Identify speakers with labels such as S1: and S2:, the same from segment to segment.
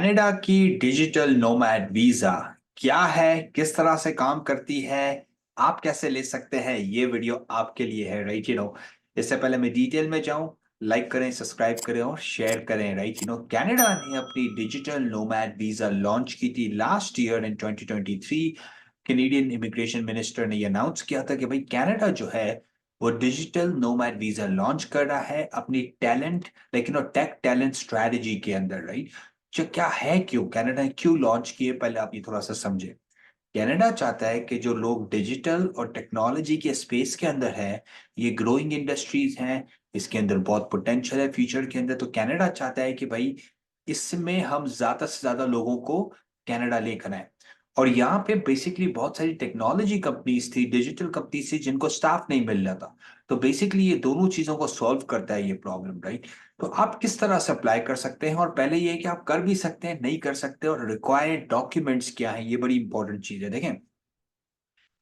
S1: Canada की digital nomad visa क्या है, किस तरह से काम करती है, आप कैसे ले सकते हैं, ये वीडियो आपके लिए है। राइट इससे पहले मैं डिटेल में जाऊं, लाइक करें, सब्सक्राइब करें और शेयर करें। राइट कनाडा ने अपनी डिजिटल नोमैड वीजा लॉन्च की थी last year in 2023। Canadian immigration minister ने ये अनाउंस किया था कि भाई कनाडा जो है वो डिजिटल नोमैड वीजा लॉन्च कर रहा है अपनी टैलेंट टेक टैलेंट स्ट्रेटजी के अंदर। राइट जो क्या है, क्यों कनाडा ने क्यों लॉन्च किए, पहले आप ये थोड़ा सा समझे। कनाडा चाहता है कि जो लोग डिजिटल और टेक्नोलॉजी के स्पेस के अंदर है, ये ग्रोइंग इंडस्ट्रीज हैं, इसके अंदर बहुत पोटेंशियल है फ्यूचर के अंदर। तो कनाडा चाहता है कि भाई इसमें हम ज्यादा से ज्यादा लोगों को कनाडा लेकर आए। और यहाँ पे बेसिकली बहुत सारी टेक्नोलॉजी कंपनीज थी, डिजिटल कंपनीज थी, जिनको स्टाफ नहीं मिल रहा था। तो बेसिकली ये दोनों चीजों को सॉल्व करता है ये प्रॉब्लम। राइट तो आप किस तरह से अप्लाई कर सकते हैं, और पहले ये है कि आप कर भी सकते हैं, नहीं कर सकते, और रिक्वायर्ड डॉक्यूमेंट्स क्या है, ये बड़ी इंपॉर्टेंट चीज है। देखें,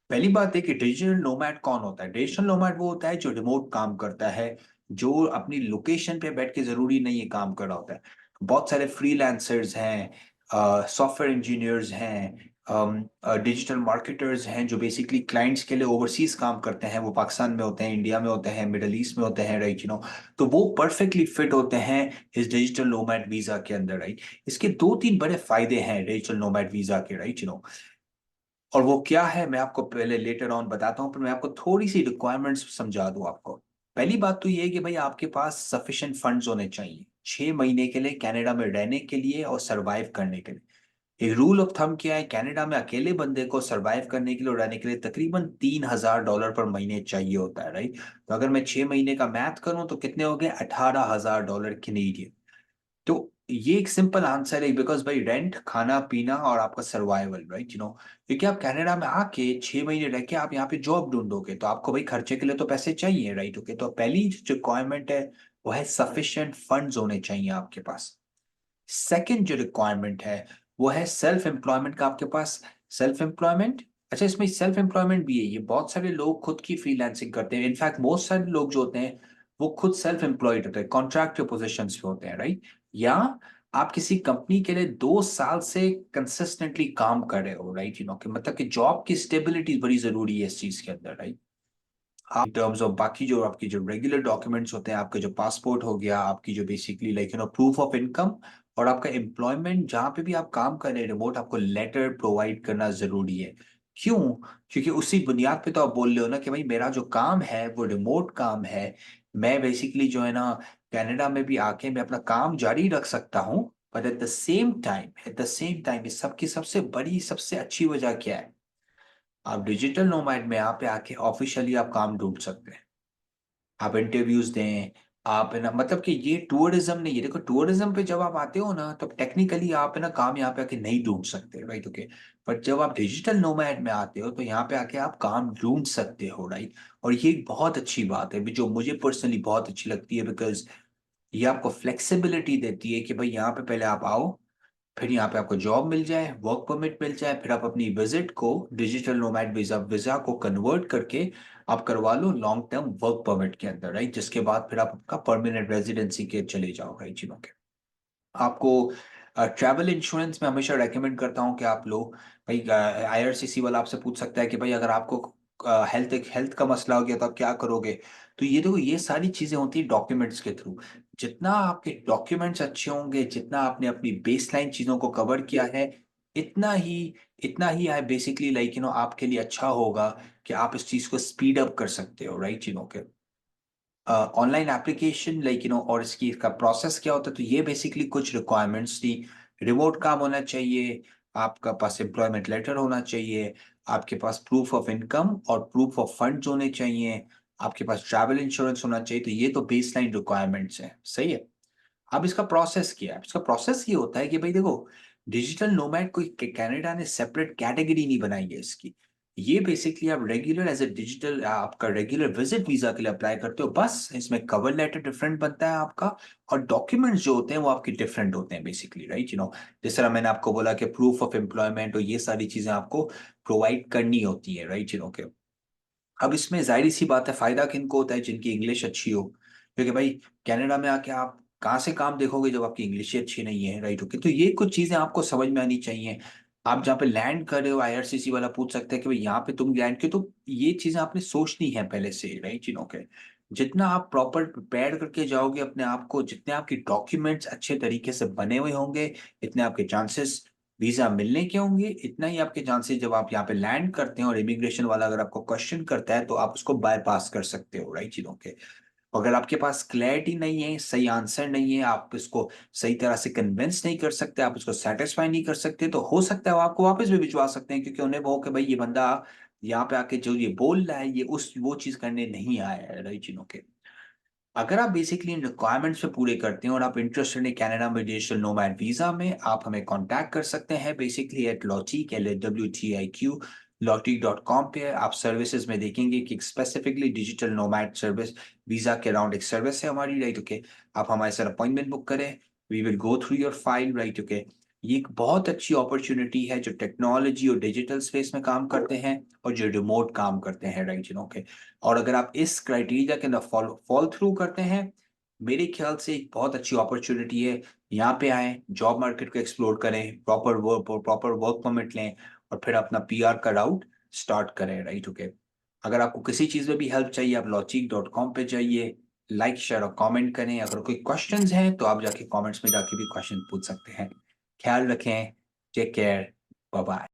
S1: पहली बात है कि डिजिटल नोमैड कौन होता है। डिजिटल नोमैड वो होता है जो रिमोट काम करता है, जो अपनी लोकेशन पे बैठ के जरूरी नहीं है काम कर रहा होता है। बहुत सारे फ्रीलांसर्स हैं, सॉफ्टवेयर इंजीनियर्स हैं, डिजिटल मार्केटर्स हैं, जो बेसिकली क्लाइंट्स के लिए ओवरसीज काम करते हैं। वो पाकिस्तान में होते हैं, इंडिया में होते हैं, मिडल ईस्ट में होते हैं। राइट तो वो परफेक्टली फिट होते हैं इस डिजिटल नोमैड वीजा के अंदर। राइट इसके दो तीन बड़े फायदे हैं डिजिटल नोमैड वीजा के। राइट और वो क्या है मैं आपको पहले लेटर ऑन बताता हूँ, पर मैं आपको थोड़ी सी रिक्वायरमेंट्स समझा दूँ आपको। पहली बात तो ये है कि भाई आपके पास सफिशिएंट फंड्स होने चाहिए 6 महीने के लिए कनाडा में रहने के लिए और सरवाइव करने के लिए। एक रूल ऑफ थंब क्या है, कनाडा में अकेले बंदे को सरवाइव करने के लिए और रहने के लिए तकरीबन $3,000 पर महीने चाहिए होता है। राइट तो अगर मैं 6 महीने का मैथ करूं तो कितने हो गए, $18,000 कैनेडियन। तो ये एक सिंपल आंसर है, बिकॉज भाई रेंट, खाना पीना और आपका सर्वाइवल। राइट क्योंकि आप कनाडा में आके 6 महीने रह के आप यहाँ पे जॉब ढूंढोगे तो आपको भाई खर्चे के लिए तो पैसे चाहिए। राइट ओके, तो पहली जो रिक्वायरमेंट है वो है सफिशिएंट फंड्स होने चाहिए आपके पास। सेकंड जो रिक्वायरमेंट है वो है सेल्फ एम्प्लॉयमेंट का आपके पास। सेल्फ एम्प्लॉयमेंट, अच्छा इसमें सेल्फ एम्प्लॉयमेंट भी है। ये बहुत सारे लोग खुद की फ्रीलांसिंग करते हैं, इनफैक्ट बहुत सारे लोग जो होते हैं वो खुद सेल्फ एम्प्लॉयड होते हैं, कॉन्ट्रैक्ट पोजिशन पे होते हैं। राइट या आप किसी कंपनी के लिए 2 साल से कंसिस्टेंटली काम कर रहे हो। राइट कि मतलब कि जॉब की स्टेबिलिटी बड़ी जरूरी है इस चीज के अंदर। राइट आप टर्म्स ऑफ बाकी जो आपकी जो रेगुलर डॉक्यूमेंट्स होते हैं, आपका जो पासपोर्ट हो गया, आपकी जो बेसिकली प्रूफ ऑफ इनकम, और आपका एम्प्लॉयमेंट जहां पे भी आप काम कर रहे हैं रिमोट, आपको लेटर प्रोवाइड करना जरूरी है। क्यों? क्योंकि उसी बुनियाद पे तो आप बोल रहे हो ना कि भाई मेरा जो काम है वो रिमोट काम है, मैं बेसिकली जो है ना कनाडा में भी आके मैं अपना काम जारी रख सकता हूँ। But at the same time इस सबकी सबसे बड़ी सबसे अच्छी वजह क्या है, आप डिजिटल नोमैड में यहाँ पे आके ऑफिशियली आप काम ढूंढ सकते हैं, आप इंटरव्यूज दें। आप है ना, मतलब कि ये टूरिज्म नहीं है। देखो टूरिज्म पे जब आप आते हो ना तो टेक्निकली आप है ना काम यहाँ पे आके नहीं ढूंढ सकते। राइट ओके, बट जब आप डिजिटल नोमैड में आते हो तो यहाँ पे आके आप काम ढूंढ सकते हो। राइट और ये एक बहुत अच्छी बात है जो मुझे पर्सनली बहुत अच्छी लगती है, बिकॉज ये आपको फ्लेक्सिबिलिटी देती है कि भाई यहाँ पे पहले आप आओ, फिर यहाँ पे आपको जॉब मिल जाए, वर्क परमिट मिल जाए, फिर आप अपनी विजिट को डिजिटल नोमैड वीजा वीजा को कन्वर्ट करके आप करवा लो लॉन्ग टर्म वर्क परमिट के अंदर। राइट जिसके बाद फिर आप आपका परमानेंट रेजिडेंसी के चले जाओ। राइट चीनों के आपको ट्रैवल इंश्योरेंस में हमेशा रेकमेंड करता हूँ कि आप लो। भाई आईआरसीसी वाला आपसे पूछ सकता है कि भाई अगर आपको हेल्थ हेल्थ का मसला हो गया तो आप क्या करोगे। तो ये देखो ये सारी चीजें होती है डॉक्यूमेंट्स के थ्रू। जितना आपके डॉक्यूमेंट्स अच्छे होंगे, जितना आपने अपनी बेसलाइन चीजों को कवर किया है, इतना ही इतना ही है बेसिकली आपके लिए अच्छा होगा कि आप इस चीज को स्पीड अप कर सकते हो। राइट चीनों के ऑनलाइन एप्लीकेशन और इसकी इसका प्रोसेस क्या होता है, तो ये बेसिकली कुछ रिक्वायरमेंट्स थी। रिमोट काम होना चाहिए, आपका पास एम्प्लॉयमेंट लेटर होना चाहिए, आपके पास प्रूफ ऑफ इनकम और प्रूफ ऑफ फंड्स होने चाहिए, आपके पास ट्रैवल इंश्योरेंस होना चाहिए। तो ये तो बेसलाइन रिक्वायरमेंट्स हैं, सही है। अब इसका प्रोसेस क्या है, इसका प्रोसेस ये होता है कि भाई देखो डिजिटल नोमैड कोई कनाडा ने सेपरेट कैटेगरी नहीं बनाई है इसकी। ये बेसिकली आप रेगुलर एज ए डिजिटल आपका रेगुलर विजिट वीजा के लिए अप्लाई करते हो, बस इसमें कवर लेटर डिफरेंट बनता है आपका, और डॉक्यूमेंट्स जो होते हैं वो आपके डिफरेंट होते हैं बेसिकली। राइट जिस तरह मैंने आपको बोला कि प्रूफ ऑफ एम्प्लॉयमेंट और ये सारी चीजें आपको प्रोवाइड करनी होती है। राइट ओके, अब इसमें जाहिर सी बात है फायदा किनको होता है, जिनकी इंग्लिश अच्छी हो। क्योंकि भाई कनाडा में आके आप कहाँ से काम देखोगे जब आपकी इंग्लिश ही अच्छी नहीं है, राइट? ओके, तो ये कुछ चीजें आपको समझ में आनी चाहिए। आप जहाँ पे लैंड कर रहे हो, आईआरसीसी वाला पूछ सकते हैं कि भाई यहाँ पे तुम लैंड क्यों, तो ये चीजें आपने सोचनी है पहले से, राइट? यू नो के जितना आप प्रॉपर प्रिपेयर करके जाओगे अपने आप को, जितने आपकी डॉक्यूमेंट्स अच्छे तरीके से बने हुए होंगे, इतने आपके चांसेस वीजा मिलने के होंगे, इतना ही आपके चांसेस जब आप यहाँ पे लैंड करते हैं और इमिग्रेशन वाला अगर आपको क्वेश्चन करता है तो आप उसको बायपास कर सकते हो, राइट? चीजों के अगर आपके पास क्लैरिटी नहीं है, सही आंसर नहीं है, आप इसको सही तरह से कन्विंस नहीं कर सकते, आप उसको सेटिस्फाई नहीं कर सकते, तो हो सकता है वो आपको वापस भी भिजवा सकते हैं, क्योंकि उन्हें वो कि भाई ये बंदा यहाँ पे आके जो ये बोल रहा है ये उस वो चीज करने नहीं आया है, राइट? चीनों के अगर आप बेसिकली इन रिक्वायरमेंट्स पे पूरे करते हैं और आप इंटरेस्टेड हैं कनाडा में डिजिटल नोमैड वीजा में, आप हमें कांटेक्ट कर सकते हैं basically eight lotic LAWTIQ lottery.com पे। आप सर्विसेज में देखेंगे कि specifically digital nomad service visa के अराउंड एक सर्विस है हमारी, राइट? ओके, आप हमारे साथ अपॉइंटमेंट बुक करें, we will go through your file, right? Okay, ये एक बहुत अच्छी अपॉर्चुनिटी है जो टेक्नोलॉजी और डिजिटल स्पेस में काम करते हैं और जो रिमोट काम करते हैं, राइट? यू नो के और अगर आप इस क्राइटेरिया के अंदर फॉल फॉल थ्रू करते हैं, मेरे ख्याल से एक बहुत अच्छी अपॉर्चुनिटी है। यहाँ पे आएं, जॉब मार्केट को एक्सप्लोर करें, प्रॉपर वर्क परमिट लें और फिर अपना पीआर का राउट स्टार्ट करें, राइट? ओके, अगर आपको किसी चीज़ में भी हेल्प चाहिए आप logic.com पे जाइए, लाइक शेयर और कमेंट करें। अगर कोई क्वेश्चंस हैं तो आप जाके कमेंट्स में जाके भी क्वेश्चन पूछ सकते हैं। ख्याल रखें, टेक केयर, बाय बाय।